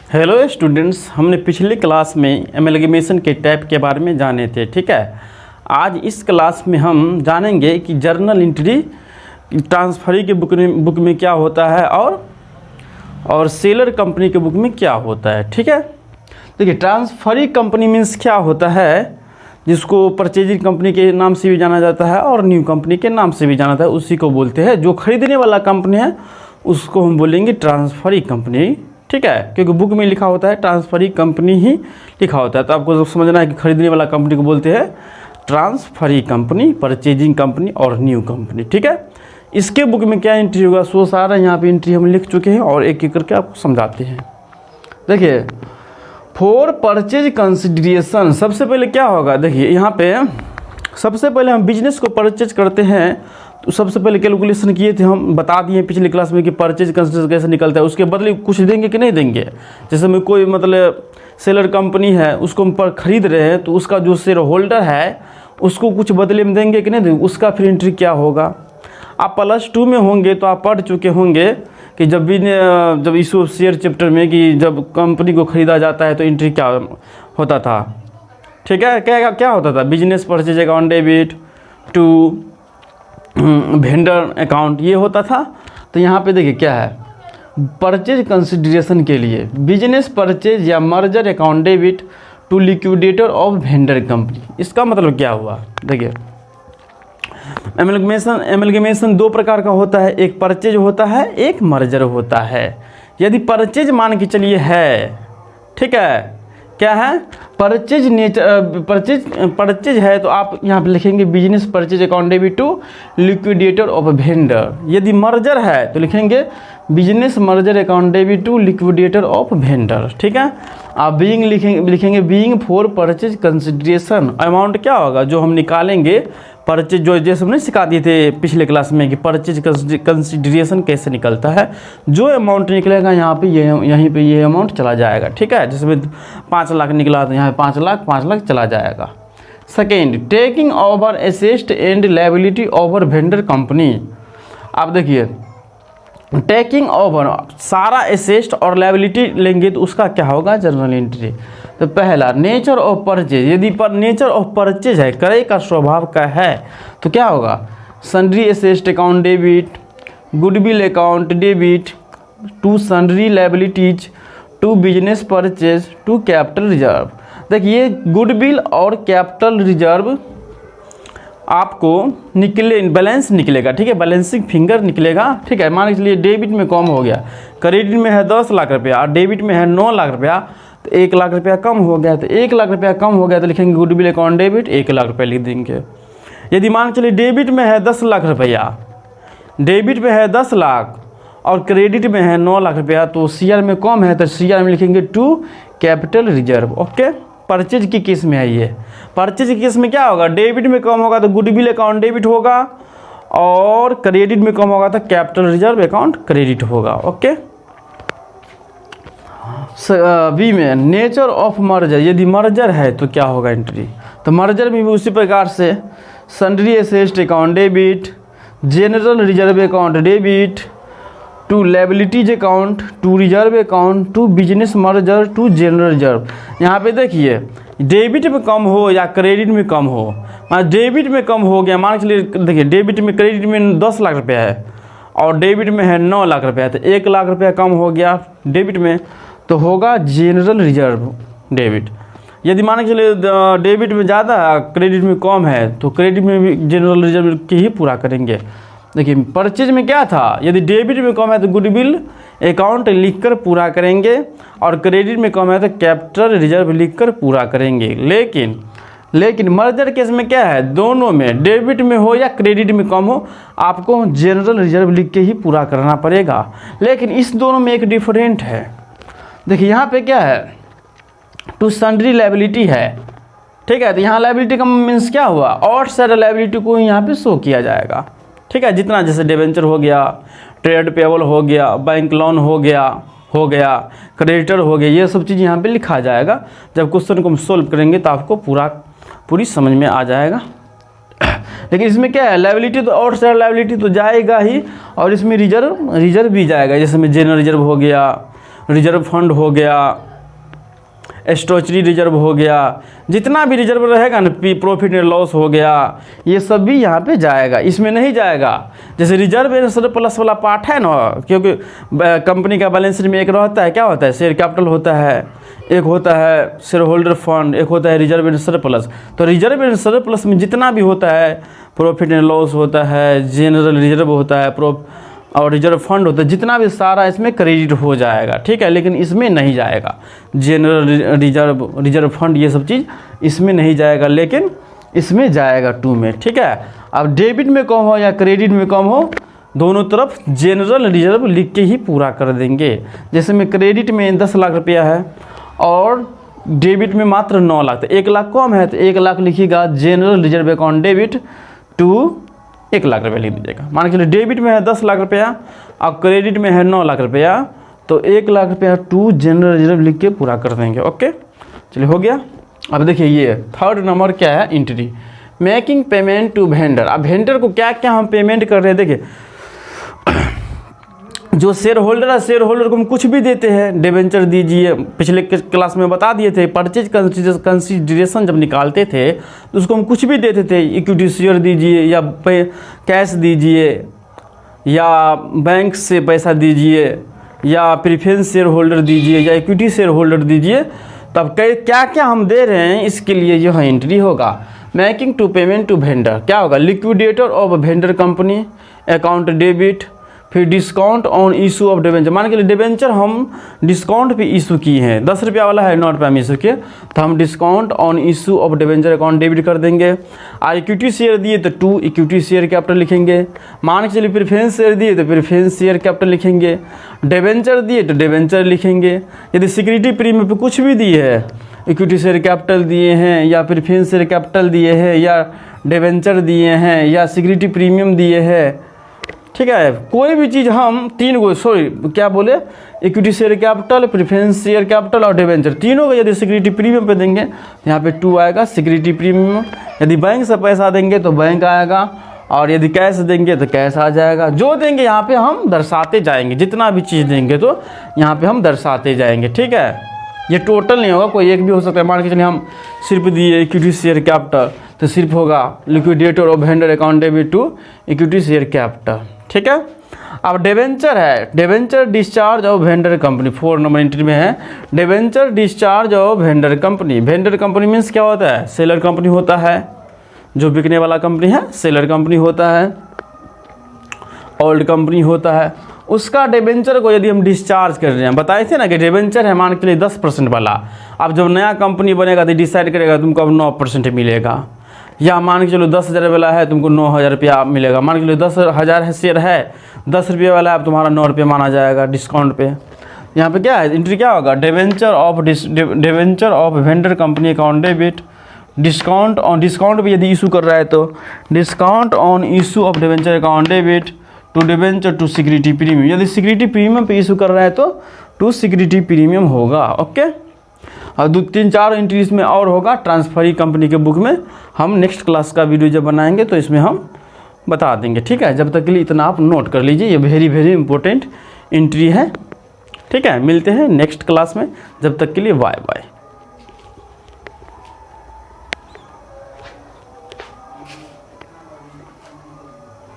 Hello students, हमने पिछले class में एमलगमेशन के टाइप के बारे में जाने थे। ठीक है, आज इस क्लास में हम जानेंगे कि जर्नल एंट्री ट्रांसफरी के बुक में क्या होता है और सेलर कंपनी के बुक में क्या होता है। ठीक है, देखिए ट्रांसफरी कंपनी मीन्स क्या होता है, जिसको परचेजिंग कंपनी के नाम से भी जाना जाता है और न्यू कंपनी के नाम से भी जाना जाता है, उसी को बोलते हैं। जो खरीदने वाला कंपनी है उसको हम बोलेंगे ट्रांसफरी कंपनी। ठीक है, क्योंकि बुक में लिखा होता है ट्रांसफरी कंपनी ही लिखा होता है, तो आपको समझना है कि खरीदने वाला कंपनी को बोलते हैं ट्रांसफरी कंपनी, परचेजिंग कंपनी और न्यू कंपनी। ठीक है, इसके बुक में क्या एंट्री होगा, सो सारा यहाँ पे एंट्री हम लिख चुके हैं और एक एक करके आपको समझाते हैं। देखिए फॉर परचेज कंसिडरेशन सबसे पहले क्या होगा, देखिए यहाँ पे सबसे पहले हम बिजनेस को परचेज करते हैं तो सबसे पहले कैलकुलेशन किए थे, हम बता दिए पिछले क्लास में कि परचेज कंसिडरेशन कैसे निकलता है। उसके बदले कुछ देंगे कि नहीं देंगे। जैसे में कोई मतलब सेलर कंपनी है, उसको हम पर खरीद रहे हैं तो उसका जो शेयर होल्डर है उसको कुछ बदले में देंगे कि नहीं देंगे, उसका फिर एंट्री क्या होगा। आप +2 में होंगे तो आप पढ़ चुके होंगे कि जब इशू शेयर चैप्टर में कि जब कंपनी को ख़रीदा जाता है तो एंट्री क्या होता था। ठीक है, क्या होता था, business purchase account debit to vendor account, ये होता था। तो यहाँ पे देखिए क्या है, परचेज कंसिडरेशन के लिए बिजनेस परचेज या merger account debit to liquidator of vendor company. इसका मतलब क्या हुआ, देखिए एमलगमेशन 2 प्रकार का होता है, एक परचेज होता है, एक मर्जर होता है। यदि परचेज मान के चलिए है, ठीक है, क्या है परचेज है तो आप यहाँ पे लिखेंगे business purchase account debit to liquidator of vendor. यदि मर्जर है तो लिखेंगे business merger account debit to liquidator of vendor. ठीक है, आप बीइंग लिखेंगे being for purchase consideration. Amount क्या होगा जो हम निकालेंगे परचेज, जो जैसे हमने सिखा दिए थे पिछले क्लास में कि परचेज कंसिडरेशन कैसे निकलता है। जो अमाउंट निकलेगा यहाँ पे यहीं पे ये अमाउंट चला जाएगा। ठीक है, जैसे 5 लाख निकला तो यहाँ पे 5 लाख चला जाएगा। Second, taking over asset and liability over vendor company. आप देखिए टेकिंग ओवर सारा एसेट और लायबिलिटी लेंगे तो उसका क्या होगा, जर्नल एंट्री। तो पहला नेचर ऑफ परचेज, यदि पर नेचर ऑफ परचेज है, क्रय का स्वभाव का है तो क्या होगा, sundry asset account debit, goodwill account debit to sundry liabilities to business purchase to capital reserve. देखिए गुडविल और कैपिटल रिजर्व आपको बैलेंस निकलेगा। ठीक है, बैलेंसिंग फिंगर निकलेगा। ठीक है, मान के चलिए डेबिट में कम हो गया, क्रेडिट में है 10 लाख रुपया और डेबिट में है 9 लाख रुपया, तो 1 लाख रुपया कम हो गया। तो 1 लाख रुपया कम हो गया तो लिखेंगे गुडविल अकाउंट डेबिट 1 लाख रुपया लिख देंगे। यदि मान चलिए डेबिट में है 10 लाख रुपया, डेबिट में है 10 लाख और क्रेडिट में है 9 लाख रुपया, तो सीआर में कम है तो सीआर में लिखेंगे to capital reserve. Okay, purchase की केस में है ये। परचेज की केस में क्या होगा, डेबिट में कम होगा तो गुडविल अकाउंट डेबिट होगा और क्रेडिट में कम होगा तो कैपिटल रिजर्व अकाउंट क्रेडिट होगा। ओके, बी में नेचर ऑफ मर्जर, यदि मर्जर है तो क्या होगा एंट्री। तो मर्जर में भी उसी प्रकार से sundry asset account debit, general reserve account debit to liabilities account to reserve account to business merger to general reserve. यहाँ पे देखिए डेबिट में कम हो या क्रेडिट में कम हो, डेबिट में कम हो गया, मान के चलिए देखिए डेबिट में क्रेडिट में 10 लाख रुपया है और डेबिट में है 9 लाख रुपया, तो 1 लाख रुपया कम हो गया डेबिट में तो होगा जनरल रिजर्व डेबिट। यदि मान के चलिए डेबिट में ज़्यादा क्रेडिट में कम है तो क्रेडिट में भी जनरल रिजर्व के ही पूरा करेंगे। देखिए परचेज में क्या था, यदि डेबिट में कम है तो गुडविल अकाउंट लिखकर पूरा करेंगे और क्रेडिट में कम है तो कैपिटल रिजर्व लिखकर पूरा करेंगे। लेकिन मर्जर केस में क्या है, दोनों में डेबिट में हो या क्रेडिट में कम हो आपको जनरल रिजर्व लिख के ही पूरा करना पड़ेगा। लेकिन इस दोनों में एक डिफरेंट है। देखिए यहाँ पे क्या है, टू सन्ड्री लायबिलिटी है। ठीक है, तो यहाँ लायबिलिटी का मीन्स क्या हुआ, और सारे लायबिलिटी को यहाँ पे शो किया जाएगा। ठीक है, जितना जैसे डिवेंचर हो गया, ट्रेड पेबल हो गया, बैंक लोन हो गया, क्रेडिटर हो गया, ये सब चीज़ यहाँ पे लिखा जाएगा। जब क्वेश्चन को हम सोल्व करेंगे तो आपको पूरी समझ में आ जाएगा। लेकिन इसमें क्या है, लायबिलिटी तो और सारा लायबिलिटी तो जाएगा ही और इसमें रिजर्व भी जाएगा। जैसे में जनरल रिजर्व हो गया, रिजर्व फंड हो गया, स्टैट्यूटरी रिजर्व हो गया, जितना भी रिजर्व रहेगा ना, प्रॉफिट एंड लॉस हो गया, ये सब भी यहाँ पे जाएगा, इसमें नहीं जाएगा। जैसे रिजर्व एंड सरप्लस वाला पार्ट है ना, क्योंकि कंपनी का बैलेंस शीट में एक रहता है, क्या होता है, शेयर कैपिटल होता है, एक होता है शेयर होल्डर फंड, एक होता है रिजर्व एंड सरप्लस। तो रिजर्व एंड सरप्लस में जितना भी होता है, प्रॉफिट एंड लॉस होता है, जनरल रिजर्व होता है और रिजर्व फंड होता है, जितना भी सारा इसमें क्रेडिट हो जाएगा, ठीक है। लेकिन इसमें नहीं जाएगा, जनरल रिजर्व फंड ये सब चीज़ इसमें नहीं जाएगा, लेकिन इसमें जाएगा 2 में, ठीक है। अब डेबिट में कम हो या क्रेडिट में कम हो, दोनों तरफ जनरल रिजर्व लिख के ही पूरा कर देंगे। जैसे में क्रेडिट में 10 लाख रुपया है और डेबिट में मात्र 9 लाख, तो 1 लाख कम है, तो 1 लाख लिखिएगा general reserve account debit to 1 lakh रुपया लिख दीजिएगा। मान के चलिए डेबिट में है 10 लाख रुपया और क्रेडिट में है 9 लाख रुपया, तो 1 लाख रुपया टू जनरल रिजर्व लिख के पूरा कर देंगे। ओके, चलिए हो गया। अब देखिए ये 3rd नंबर क्या है, entry making payment to vendor. अब वेंडर को क्या क्या हम पेमेंट कर रहे हैं, देखिए जो शेयर होल्डर है, शेयर होल्डर को हम कुछ भी देते हैं, डिबेंचर दीजिए, पिछले क्लास में बता दिए थे, परचेज कंसीडरेशन जब निकालते थे तो उसको हम कुछ भी देते थे, इक्विटी शेयर दीजिए या कैश दीजिए या बैंक से पैसा दीजिए या प्रीफरेंस शेयर होल्डर दीजिए या इक्विटी शेयर होल्डर दीजिए। तब क्या क्या हम दे रहे हैं, इसके लिए यह एंट्री होगा। Making to payment to vendor क्या होगा, liquidator of vendor company account debit, फिर discount on issue of debenture. मान के लिए डिबेंचर हम डिस्काउंट पे इशू किए हैं, 10 रुपया वाला है, 9 रुपया में इशू किए, तो हम discount on issue of debenture account debit कर देंगे। और इक्विटी शेयर दिए तो 2 इक्विटी शेयर कैपिटल लिखेंगे। मान के चलिए प्रेफरेंस शेयर दिए तो प्रेफरेंस शेयर कैपिटल लिखेंगे। डिबेंचर दिए तो डिबेंचर लिखेंगे। यदि सिक्योरिटी प्रीमियम पे कुछ भी दिए है, इक्विटी शेयर कैपिटल दिए हैं या प्रेफरेंस शेयर कैपिटल दिए हैं या डिबेंचर दिए हैं या सिक्योरिटी प्रीमियम दिए हैं, ठीक है, कोई भी चीज़ हम 3 को क्या बोले, equity share capital, preference share capital और डिबेंचर, तीनों को यदि सिक्योरिटी प्रीमियम पे देंगे तो यहाँ पे 2 आएगा सिक्योरिटी प्रीमियम। यदि बैंक से पैसा देंगे तो बैंक आएगा और यदि कैश देंगे तो कैश आ जाएगा। जो देंगे यहाँ पे हम दर्शाते जाएंगे, जितना भी चीज़ देंगे तो यहाँ पे हम दर्शाते जाएंगे, ठीक है। ये टोटल नहीं होगा, कोई एक भी हो सकता है। मान के चलिए हम सिर्फ दिए इक्विटी शेयर कैपिटल तो सिर्फ होगा liquidator of vendor account debit to equity share capital, ठीक है। अब डिबेंचर है, debenture discharge of vendor company, 4 number entry में है debenture discharge of vendor company. Vendor company means क्या होता है, सेलर कंपनी होता है, जो बिकने वाला कंपनी है सेलर कंपनी होता है, ओल्ड कंपनी होता है। उसका डिबेंचर को यदि हम डिस्चार्ज कर रहे हैं, बताए थे ना कि डिबेंचर है मान के लिए 10% वाला, अब जब नया कंपनी बनेगा तो डिसाइड करेगा तुमको अब 9% मिलेगा, या मान के चलो 10,000 वाला है तुमको 9,000 रुपया मिलेगा। मान के चलो 10,000 शेयर है, 10 रुपये वाला है, अब तुम्हारा 9 रुपये माना जाएगा डिस्काउंट पे। यहाँ पे क्या है, एंट्री क्या होगा, debenture of vendor company account debit, discount भी यदि इशू कर रहा है तो discount on issue of debenture account debit to debenture to security premium. यदि सिक्योरिटी प्रीमियम पे इशू कर रहा है तो टू सिक्योरिटी प्रीमियम होगा। ओके, और 2-3-4 एंट्रीज में और होगा ट्रांसफरी कंपनी के बुक में। हम नेक्स्ट क्लास का वीडियो जब बनाएंगे तो इसमें हम बता देंगे, ठीक है। जब तक के लिए इतना आप नोट कर लीजिए, ये वेरी वेरी इंपॉर्टेंट एंट्री है, ठीक है। मिलते हैं नेक्स्ट क्लास में, जब तक के लिए बाय बाय।